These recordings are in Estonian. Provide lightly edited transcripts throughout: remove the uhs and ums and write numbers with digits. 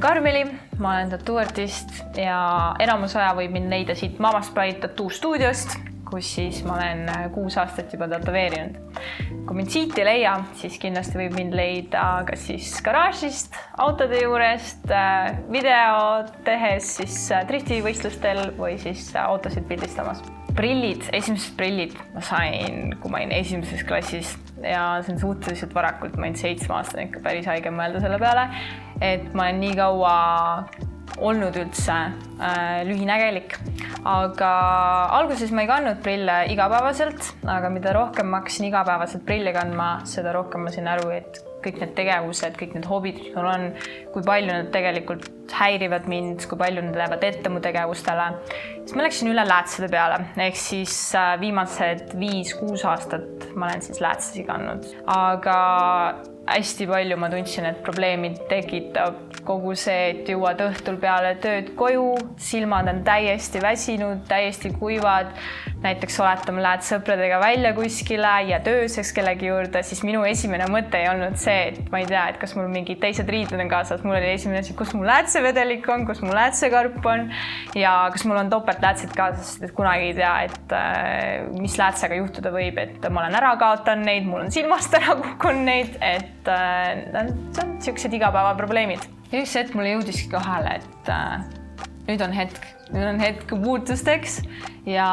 olen Karmeli, ma olen tattooartist ja enamus aja võib mind leida siit Mama Spray Tattoo stuudiost, kus siis ma olen 6 aastat juba tätoveerinud. Kui mind siit ei leia, siis kindlasti võib mind leida kas siis garaažist, autode juurest, video tehes siis driftivõistlustel või siis autosid pildistamas. Prillid, esimesed prillid ma sain, kui ma olin 1. klassis ja see on suhteliselt varakult, ma olin 7-aastane, ikka päris haige mõelda selle peale, et ma olen nii kaua olnud üldse lühinägelik. Aga alguses ma ei kandnud prille igapäevaselt, aga mida rohkem ma hakkasin igapäevaselt prille kandma, seda rohkem ma sain aru, et kõik need tegevused, kõik need hobid, mis mul on, kui palju nad tegelikult häirivad mind, kui palju nad lähevad ette mu tegevustele. Siis ma läksin üle läätsede peale, ehk siis viimased 5-6 aastat ma olen siis läätsesi kandnud. Aga hästi palju ma tundsin, et probleemid tekitab kogu see, et jõuad õhtul peale tööd koju, silmad on täiesti väsinud, täiesti kuivad. Näiteks oletame, lähed sõpradega välja kuskile ja tööseks kellegi juurde, siis minu esimene mõte ei olnud see, et ma ei tea, et kas mul mingid teised riided on kaasas. Mul oli esimene asi, kus mul läätsevedelik on, kus mul läätsekarp on ja kas mul on topelt läätsid kaasas, et kunagi ei tea, et mis läätsega juhtuda võib, et ma olen ära kaotanud neid, mul on silmast ära kukkunud neid, et see on sellised igapäeva probleemid. Ja üks hetk mulle jõudiski kohale, et nüüd on hetk muutusteks ja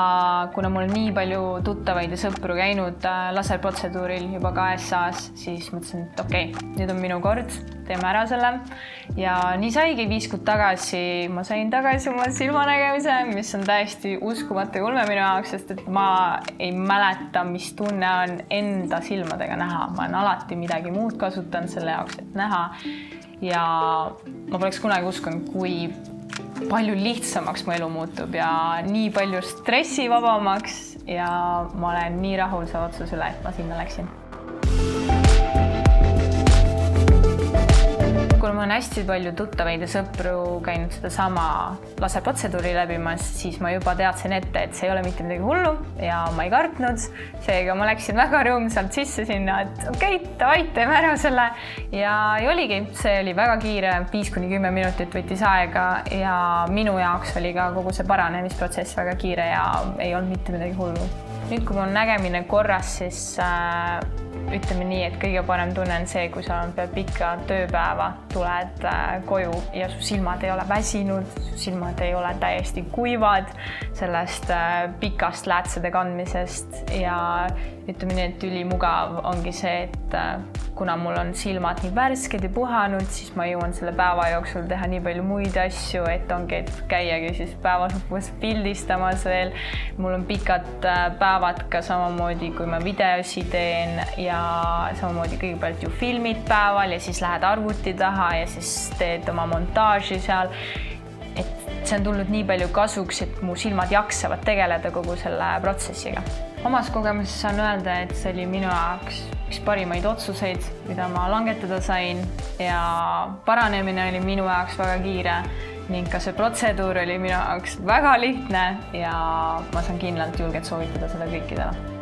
kuna mul on nii palju tuttavaid ja sõpru käinud laserprotseduuril juba ka SA-s, siis mõtlesin, et okei, nüüd on minu kord, teeme ära selle. Ja nii saigi 5 kuud tagasi, ma sain tagasi oma silmanägemise, mis on täiesti uskumatu ja ulme minu jaoks, sest et ma ei mäleta, mis tunne on enda silmadega näha. Ma olen alati midagi muud kasutanud selle jaoks, et näha ja ma poleks kunagi uskunud, kui palju lihtsamaks mu elu muutub ja nii palju stressivabamaks ja ma olen nii rahul selle otsuse üle, et ma sinna läksin. Kui ma olen hästi palju tuttavaid ja sõpru käinud seda sama laserprotseduuri läbimas, siis ma juba teadsin ette, et see ei ole mitte midagi hullu ja ma ei kartnud. Seega ma läksin väga rõõmsalt sisse sinna, et okei, davai, teeme ära selle. Ja oligi, see oli väga kiire, 5-10 minutit võttis aega ja minu jaoks oli ka kogu see paranemisprotsess väga kiire ja ei olnud mitte midagi hullu. Nüüd, kui mul nägemine korras, siis ütleme nii, et kõige parem tunne on see, kui sa pead pikka tööpäeva, tuled koju ja su silmad ei ole väsinud, su silmad ei ole täiesti kuivad sellest pikast läätsede kandmisest ja ütleme nii, et ülimugav ongi see, et kuna mul on silmad nii värsked ja puhanud, siis ma jõuan selle päeva jooksul teha nii palju muid asju, et ongi, et käiagi siis päeva lõpus pildistamas veel. Mul on pikad päevad ka samamoodi, kui ma videosi teen ja samamoodi kõigepealt ju filmid päeval ja siis lähed arvuti taha ja siis teed oma montaaži seal. Et see on tulnud nii palju kasuks, et mu silmad jaksavad tegeleda kogu selle protsessiga. Omas kogemuses saan öelda, et see oli minu jaoks üks parimaid otsuseid, mida ma langetada sain ja paranemine oli minu jaoks väga kiire ning ka see protseduur oli minu jaoks väga lihtne ja ma saan kindlalt julgelt soovitada seda kõikidele.